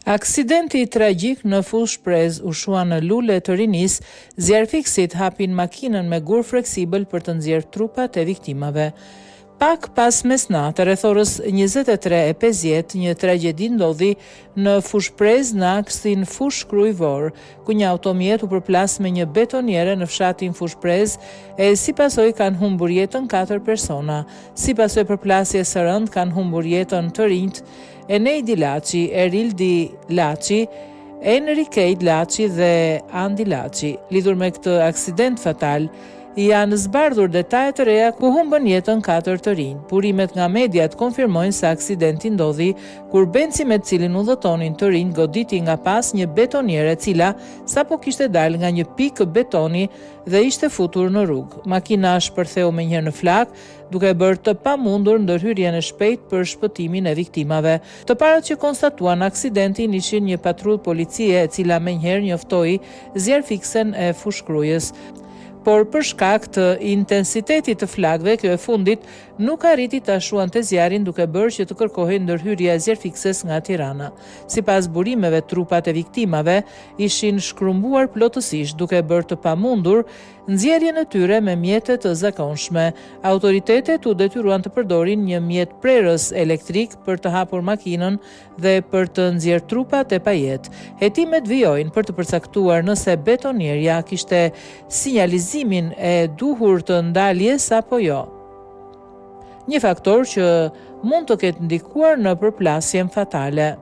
Aksidenti tragjik në fushë shprez u shua në Lule të Rinis, zjarfikësit hapin makinën me gur fleksibël për të nxjerrë trupat e viktimave. Pak pas mesnatë, rreth orës 23:50, një tragjedi ndodhi në fushë shprez në aksin fushë Krujvor, ku një automjet u përplas me një betoniere në fshatin fushë shprez e si pasojë kanë humbur jetën 4 persona. Si pasojë përplasjes së rënd kanë humbur jetën të rinjt Eneidi Laçi, Erildi Laçi, Enrique Laçi dhe Andi Laçi. Lidhur me këtë aksident fatal, janë zbardhur detajet të reja ku humbën jetën 4 të rinj. Burimet nga mediat konfirmojnë se aksidenti ndodhi kur benci me të cilin udhëtonin të rinj goditi nga pas një betoniere e cila sapo kishte dalë nga një pikë betoni dhe ishte futur në rrugë. Makina shpërtheu menjëherë në flak, duke bërë të pamundur ndërhyrjen e shpejtë për shpëtimin e viktimave. Të parët që konstatuan aksidentin ishin një patrull policie e cila menjëherë njoftoi zjarfiksen e fushkrujës. Por për shkak të intensitetit të flakëve, kjo e fundit nuk arriti ta shuante zjarrin duke bërë që të kërkohej ndërhyrja e zjarfikses nga Tirana. Sipas burimeve, trupat e viktimave ishin shkrumbuar plotësisht duke bërë të pamundur nxjerrjen e tyre me mjete të zakonshme. Autoritetet u detyruan të përdorin një mjet prerës elektrik për të hapur makinën dhe për të nxjerrë trupat e pajet. Hetimet vijojnë për të përcaktuar nëse betonierja kishte sinjalizimin e duhur të ndaljes apo jo. Një faktor që mund të ketë ndikuar në përplasjen fatale.